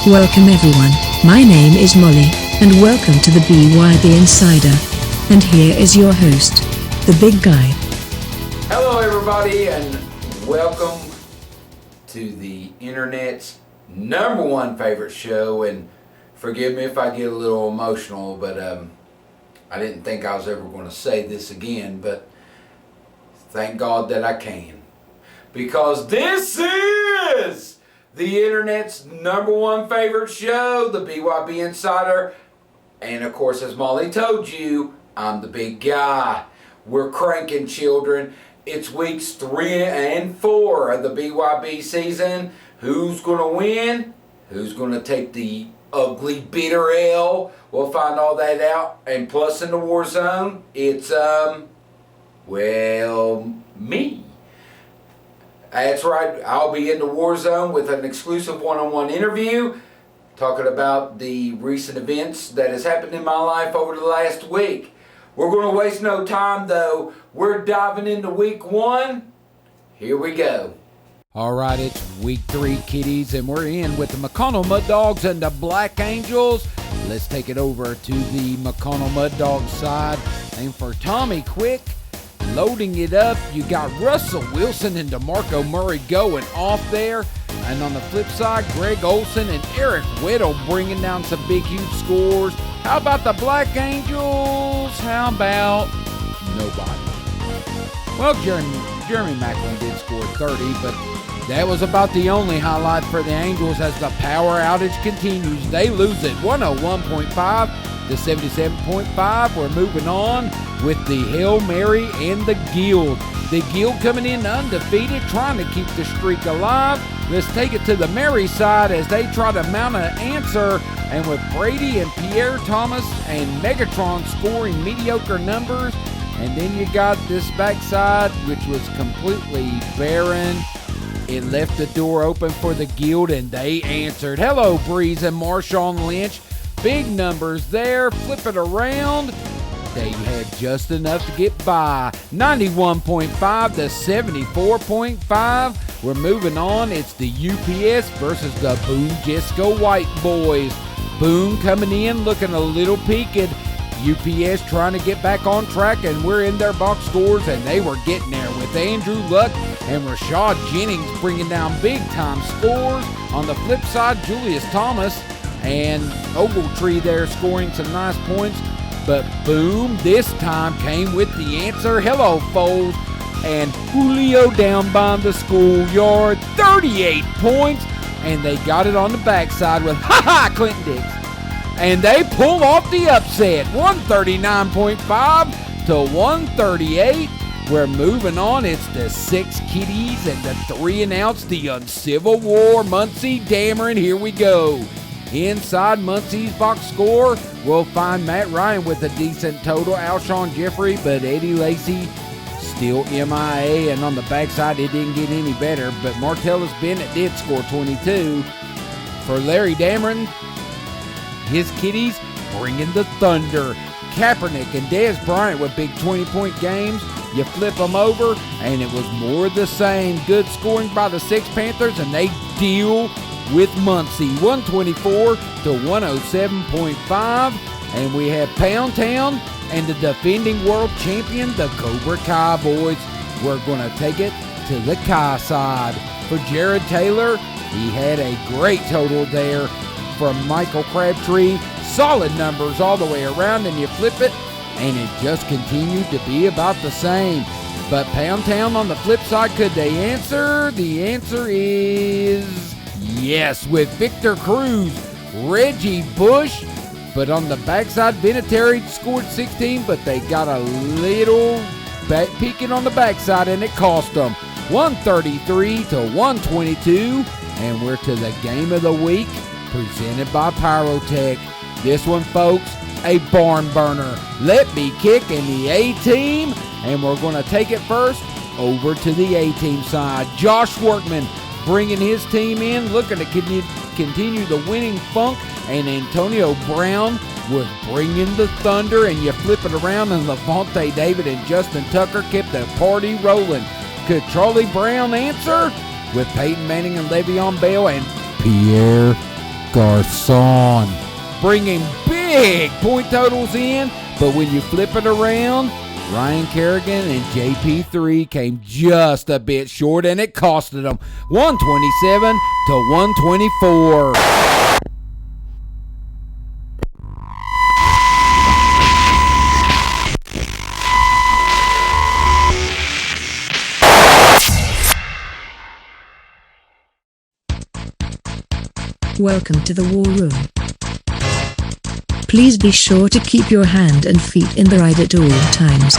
Welcome everyone, my name is Molly, and welcome to the BYB Insider. And here is your host, the big guy. Hello everybody, and welcome to the internet's #1 favorite show. And forgive me if I get a little emotional, but I didn't think I was ever going to say this again, but thank God that I can. Because this is the internet's #1 favorite show, the BYB Insider. And of course, as Molly told you, I'm the big guy. We're cranking, children. It's weeks 3 and 4 of the BYB season. Who's going to win? Who's going to take the ugly, bitter L? We'll find all that out. And plus in the war zone, it's, me. That's right, I'll be in the war zone with an exclusive one-on-one interview talking about the recent events that has happened in my life over the last week. We're going to waste no time though. We're diving into week 1. Here we go. All right, it's week 3, kiddies, and we're in with the McConnell Mud Dogs and the Black Angels. Let's take it over to the McConnell Mud Dogs side. And for Tommy Quick, loading it up, you got Russell Wilson and DeMarco Murray going off there. And on the flip side, Greg Olson and Eric Weddle bringing down some big, huge scores. How about the Black Angels? How about nobody? Well, Jeremy Macklin did score 30, but that was about the only highlight for the Angels as the power outage continues. They lose it 101.5 to 77.5. We're moving on with the Hail Mary and the Guild. The Guild coming in undefeated, trying to keep the streak alive. Let's take it to the Mary side as they try to mount an answer. And with Brady and Pierre Thomas and Megatron scoring mediocre numbers. And then you got this backside, which was completely barren. It left the door open for the Guild, and they answered. Hello, Breeze and Marshawn Lynch. Big numbers there. Flip it around. They had just enough to get by. 91.5 to 74.5. We're moving on. It's the UPS versus the Boone Jesco White Boys. Boone coming in looking a little peaked. UPS trying to get back on track, and we're in their box scores, and they were getting there with Andrew Luck and Rashad Jennings bringing down big-time scores. On the flip side, Julius Thomas and Ogletree there scoring some nice points. But Boom this time came with the answer. Hello, Foles. And Julio down by the schoolyard. 38 points. And they got it on the backside with Clinton Dix. And they pull off the upset. 139.5 to 138. We're moving on. It's the 6 kiddies and the 3 announced the Uncivil War. Muncie, Dameron, here we go. Inside Muncie's box score, we'll find Matt Ryan with a decent total. Alshon Jeffrey, but Eddie Lacy still MIA. And on the backside, it didn't get any better. But Martellus Bennett did score 22. For Larry Dameron, his kiddies bringing the thunder. Kaepernick and Dez Bryant with big 20-point games. You flip them over, and it was more of the same. Good scoring by the Six Panthers, and they deal with Muncie, 124 to 107.5. And we have Pound Town and the defending world champion, the Cobra Kai boys. We're going to take it to the Kai side. For Jared Taylor, he had a great total there. From Michael Crabtree, solid numbers all the way around, and you flip it, and it just continued to be about the same. But Pound Town on the flip side, could they answer? The answer is yes, with Victor Cruz, Reggie Bush. But on the backside, Vinatieri scored 16, but they got a little peeking on the backside, and it cost them 133 to 122. And we're to the game of the week, presented by Pyrotech. This one, folks, a barn burner. Let me kick in the A-team, and we're going to take it first over to the A-team side. Josh Workman bringing his team in, looking to continue the winning funk, and Antonio Brown was bringing the thunder, and you flip it around, and Levante David and Justin Tucker kept the party rolling. Could Charlie Brown answer? With Peyton Manning and Le'Veon Bell and Pierre Garcon, bringing big point totals in, but when you flip it around, Ryan Kerrigan and JP3 came just a bit short, and it costed them 127 to 124. Welcome to the War Room. Please be sure to keep your hand and feet in the ride at all times.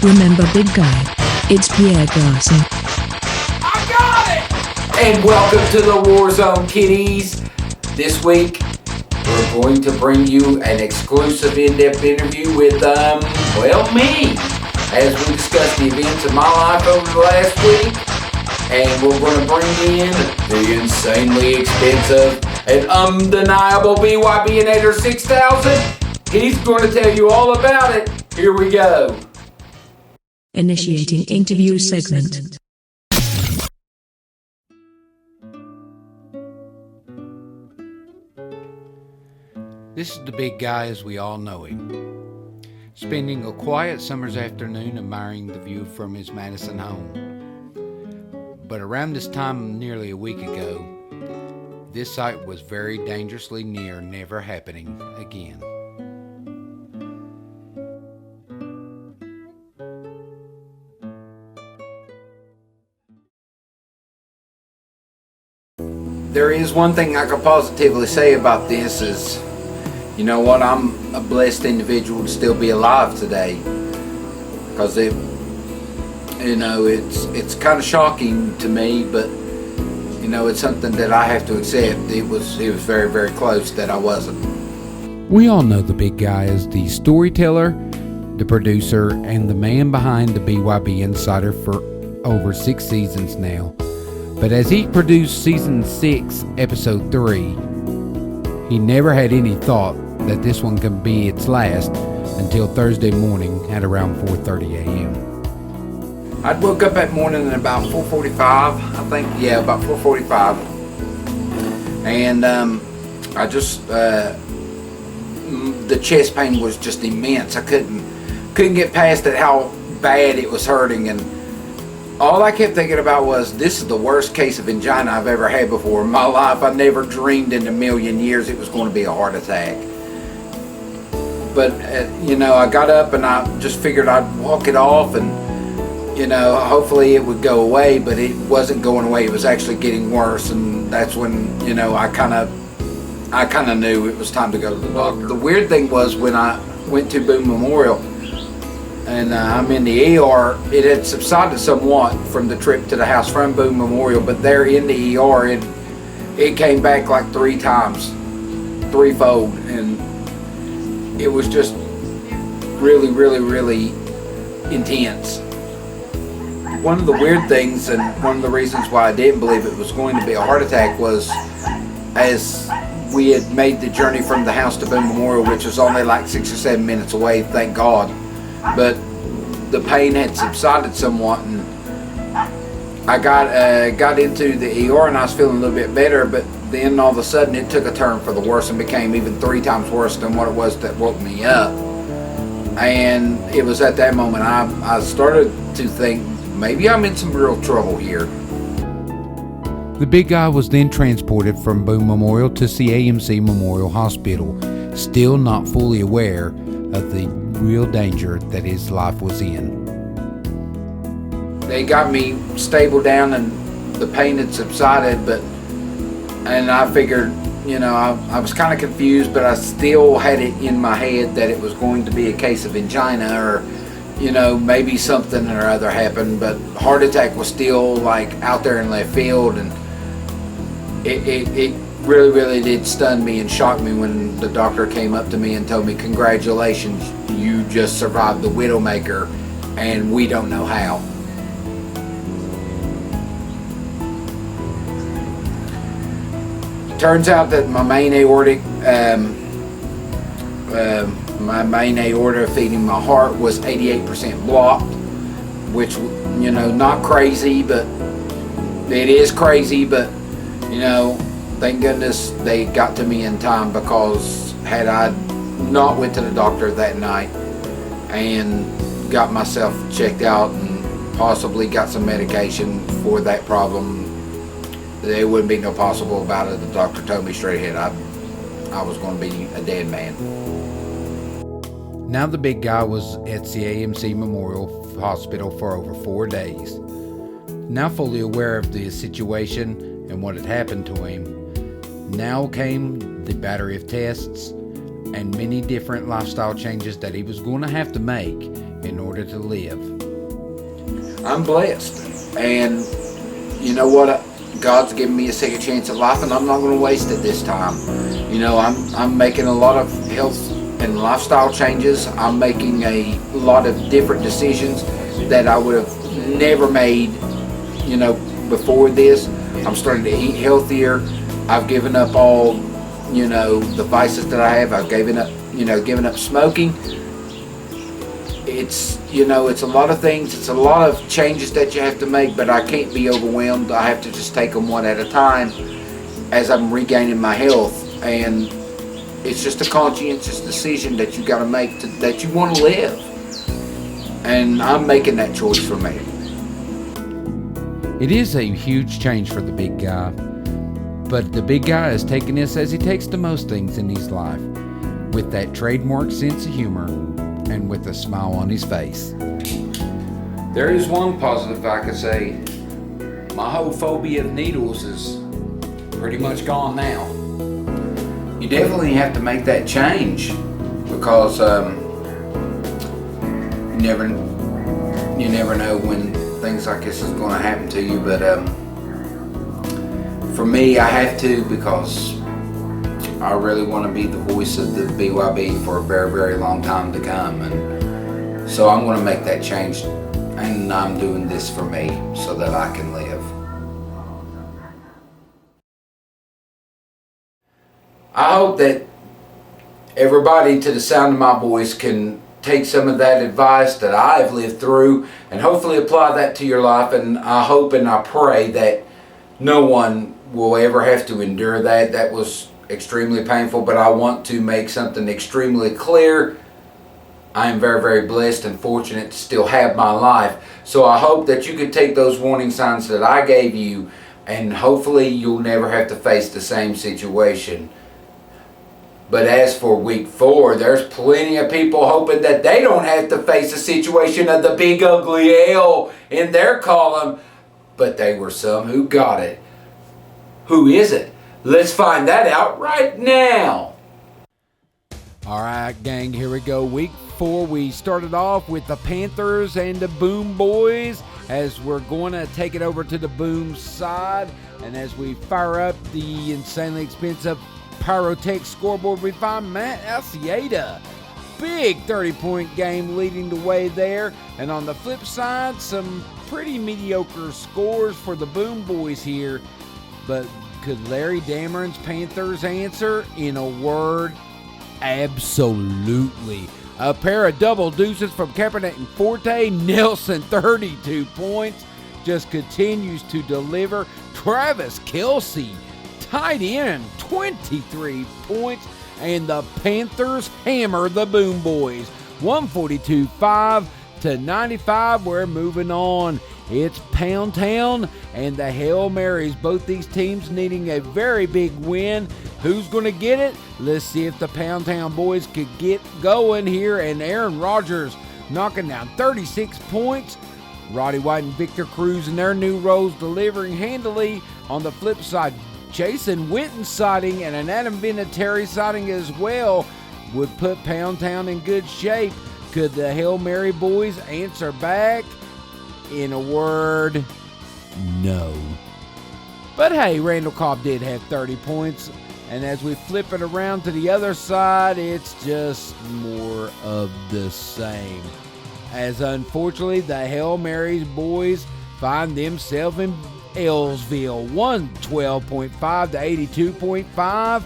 Remember, big guy, it's Pierre Garson. I got it! And welcome to the War Zone, kiddies. This week, we're going to bring you an exclusive in-depth interview with, me, as we discuss the events of my life over the last week. And we're going to bring in the insanely expensive and undeniable BYB Insider 6000. He's going to tell you all about it. Here we go. Initiating interview segment. This is the big guy as we all know him, spending a quiet summer's afternoon admiring the view from his Madison home. But around this time nearly a week ago, this sight was very dangerously near never happening again. There is one thing I can positively say about this is, you know what, I'm a blessed individual to still be alive today. Because it's kind of shocking to me, but it's something that I have to accept. It was very, very close that I wasn't. We all know the big guy as the storyteller, the producer, and the man behind the BYB Insider for over 6 seasons now. But as he produced season 6, episode 3, he never had any thought that this one could be its last until Thursday morning at around 4:30 a.m. I'd woke up that morning at about 4:45, I think. Yeah, about 4:45. And I just, the chest pain was just immense. I couldn't get past it, how bad it was hurting. And all I kept thinking about was, this is the worst case of angina I've ever had before in my life. I never dreamed in a million years it was going to be a heart attack. But, I got up and I just figured I'd walk it off and, hopefully it would go away, but it wasn't going away. It was actually getting worse, and that's when, I kind of knew it was time to go to the doctor. The weird thing was, when I went to Boone Memorial, and I'm in the ER, it had subsided somewhat from the trip to the house from Boone Memorial, but there in the ER, it came back like 3 times, threefold, and it was just really, really, really intense. One of the weird things, and one of the reasons why I didn't believe it was going to be a heart attack, was as we had made the journey from the house to Boone Memorial, which was only like 6 or 7 minutes away, thank God, but the pain had subsided somewhat, and I got into the ER and I was feeling a little bit better, but then all of a sudden it took a turn for the worse and became even 3 times worse than what it was that woke me up. And it was at that moment I started to think, maybe I'm in some real trouble here. The big guy was then transported from Boone Memorial to CAMC Memorial Hospital, still not fully aware of the real danger that his life was in. They got me stable down and the pain had subsided, and I figured, I was kind of confused, but I still had it in my head that it was going to be a case of angina, or maybe something or other happened, but heart attack was still like out there in left field, and it really, really did stun me and shock me when the doctor came up to me and told me, congratulations, you just survived the Widowmaker, and we don't know how. Turns out that my main aortic, my main aorta feeding my heart was 88% blocked, which, not crazy, but it is crazy, but, thank goodness they got to me in time, because had I not went to the doctor that night and got myself checked out and possibly got some medication for that problem, there wouldn't be no possible about it. The doctor told me straight ahead I was going to be a dead man. Now the big guy was at CAMC Memorial Hospital for over 4 days. Now fully aware of the situation and what had happened to him, now came the battery of tests and many different lifestyle changes that he was going to have to make in order to live. I'm blessed, and you know what? God's given me a second chance at life, and I'm not going to waste it this time. You know, I'm making a lot of health and lifestyle changes. I'm making a lot of different decisions that I would have never made, you know, before this. I'm starting to eat healthier. I've given up all, you know, the vices that I have. I've given up smoking. It's, you know, it's a lot of things. It's a lot of changes that you have to make, but I can't be overwhelmed. I have to just take them one at a time as I'm regaining my health. And it's just a conscientious decision that you got to make, that you want to live. And I'm making that choice for me. It is a huge change for the big guy, but the big guy is taking this as he takes to most things in his life, with that trademark sense of humor and with a smile on his face. There is one positive I could say. My whole phobia of needles is pretty much gone now. You definitely have to make that change, because you never know when things like this is going to happen to you. But for me, I have to, because I really want to be the voice of the BYB for a very, very long time to come. And so I'm going to make that change, and I'm doing this for me so that I can live. I hope that everybody to the sound of my voice can take some of that advice that I've lived through and hopefully apply that to your life. And I hope and I pray that no one will ever have to endure that. That was extremely painful, but I want to make something extremely clear. I am very, very blessed and fortunate to still have my life. So I hope that you could take those warning signs that I gave you, and hopefully you'll never have to face the same situation. But as for week 4, there's plenty of people hoping that they don't have to face the situation of the big ugly L in their column. But they were some who got it. Who is it? Let's find that out right now. All right, gang, here we go. Week 4, we started off with the Panthers and the Boom Boys, as we're going to take it over to the Boom side. And as we fire up the insanely expensive Pyrotech scoreboard, we find Matt Alcieda. Big 30-point game leading the way there. And on the flip side, some pretty mediocre scores for the Boom Boys here. But could Larry Dameron's Panthers answer? In a word, absolutely. A pair of double deuces from Kaepernick and Forte. Nelson, 32 points. Just continues to deliver. Travis Kelce, tight end, 23 points, and the Panthers hammer the Boom Boys. 142.5 to 95. We're moving on. It's Pound Town and the Hail Marys. Both these teams needing a very big win. Who's going to get it? Let's see if the Pound Town boys could get going here. And Aaron Rodgers knocking down 36 points. Roddy White and Victor Cruz in their new roles delivering handily. On the flip side, Jason Witten sighting and an Adam Vinatieri sighting as well would put Pound Town in good shape. Could the Hail Mary boys answer back? In a word, no. But hey, Randall Cobb did have 30 points. And as we flip it around to the other side, it's just more of the same. As unfortunately, the Hail Marys boys find themselves in Ellsville, 112.5 to 82.5.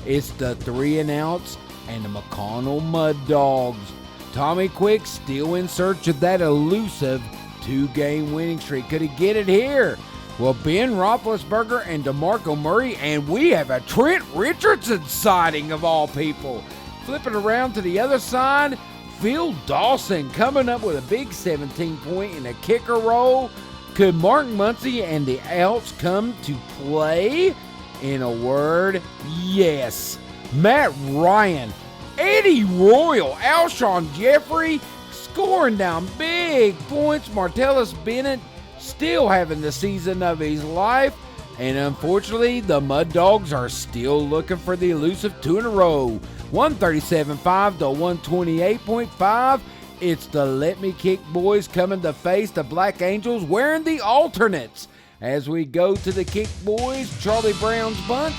It's the 3-and-outs and the McConnell Mud Dogs. Tommy Quick still in search of that elusive 2-game winning streak. Could he get it here? Well, Ben Roethlisberger and DeMarco Murray, and we have a Trent Richardson sighting of all people. Flipping around to the other side, Phil Dawson coming up with a big 17-point in a kicker roll. Could Mark Muncy and the Alps come to play? In a word, yes. Matt Ryan, Eddie Royal, Alshon Jeffrey scoring down big points. Martellus Bennett still having the season of his life. And unfortunately, the Mud Dogs are still looking for the elusive 2 in a row. 137.5 to 128.5. It's the Let Me Kick boys coming to face the Black Angels wearing the alternates. As we go to the Kick boys, Charlie Brown's bunch,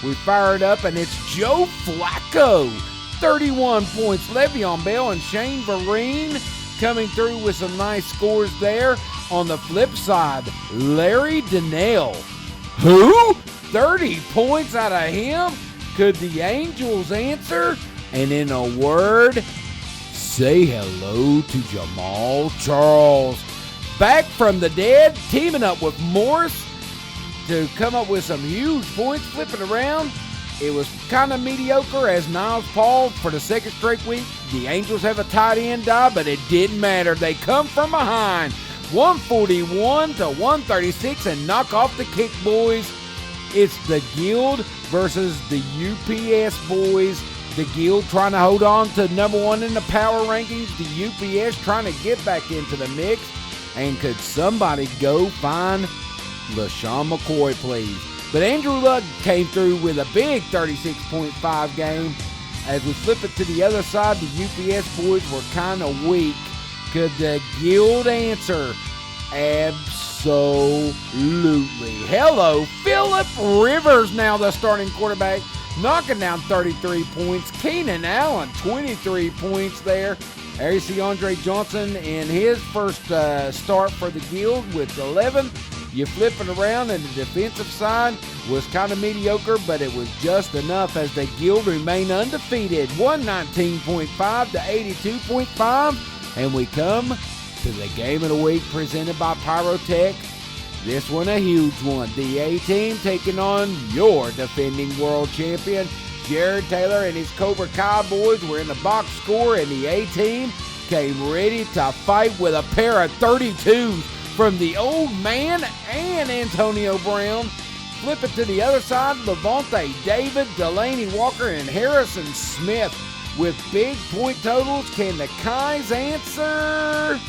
we fire it up and it's Joe Flacco. 31 points. Le'Veon Bell and Shane Vereen coming through with some nice scores there. On the flip side, Larry Donnell. Who? 30 points out of him? Could the Angels answer? And in a word, say hello to Jamal Charles. Back from the dead, teaming up with Morris to come up with some huge points, flipping around. It was kind of mediocre as Niles Paul for the second straight week. The Angels have a tight end die, but it didn't matter. They come from behind. 141 to 136 and knock off the Kick boys. It's the Guild versus the UPS boys. The Guild trying to hold on to number 1 in the power rankings. The UPS trying to get back into the mix. And could somebody go find LaShawn McCoy, please? But Andrew Luck came through with a big 36.5 game. As we flip it to the other side, the UPS boys were kind of weak. Could the Guild answer? Absolutely. Hello, Phillip Rivers, now the starting quarterback, knocking down 33 points. Keenan Allen, 23 points there. There you see Andre Johnson in his first start for the Guild with 11. You flip it around, and the defensive side was kind of mediocre, but it was just enough as the Guild remain undefeated. 119.5 to 82.5. And we come to the game of the week presented by Pyrotech. This one a huge one. The A-Team taking on your defending world champion. Jared Taylor and his Cobra Kai boys were in the box score, and the A-Team came ready to fight with a pair of 32s from the old man and Antonio Brown. Flip it to the other side. Levante David, Delaney Walker, and Harrison Smith with big point totals. Can the Kais answer?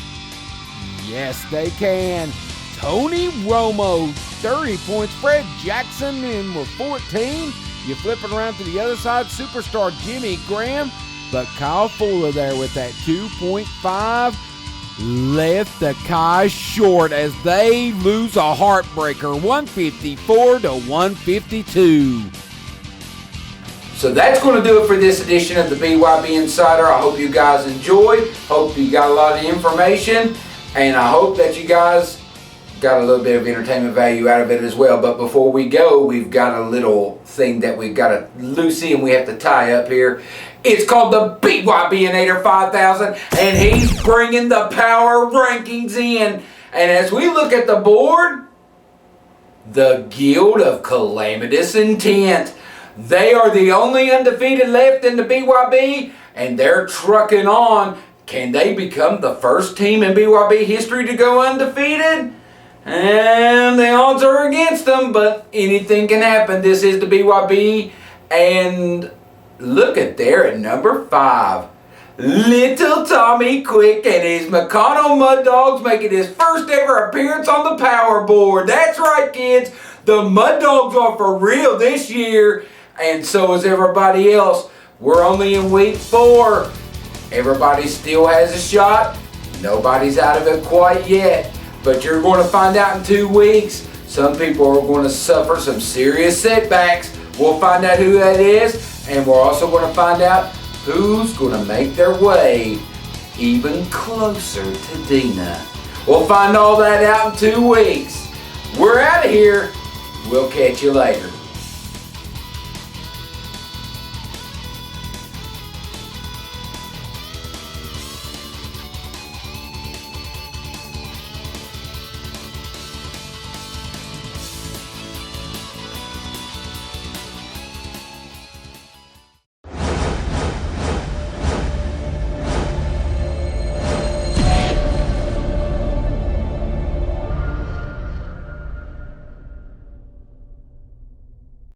Yes, they can. Tony Romo, 30 points. Fred Jackson in with 14. You flip it around to the other side, superstar Jimmy Graham. But Kyle Fuller there with that 2.5 left the Kais short as they lose a heartbreaker, 154 to 152. So that's going to do it for this edition of the BYB Insider. I hope you guys enjoyed. Hope you got a lot of information. And I hope that you guys got a little bit of entertainment value out of it as well. But before we go, we've got a little thing that we've got to Lucy and we have to tie up here. It's called the BYB 5000, and he's bringing the power rankings in. And as we look at the board, the Guild of Calamitous Intent, they are the only undefeated left in the BYB, and they're trucking on. Can they become the first team in BYB history to go undefeated? And the odds are against them, but anything can happen. This is the BYB, and look at there at number 5. Little Tommy Quick and his McConnell Mud Dogs making his first ever appearance on the power board. That's right, kids. The Mud Dogs are for real this year, and so is everybody else. We're only in week 4. Everybody still has a shot. Nobody's out of it quite yet. But you're going to find out in 2 weeks. Some people are going to suffer some serious setbacks. We'll find out who that is. And we're also going to find out who's going to make their way even closer to Dina. We'll find all that out in 2 weeks. We're out of here. We'll catch you later.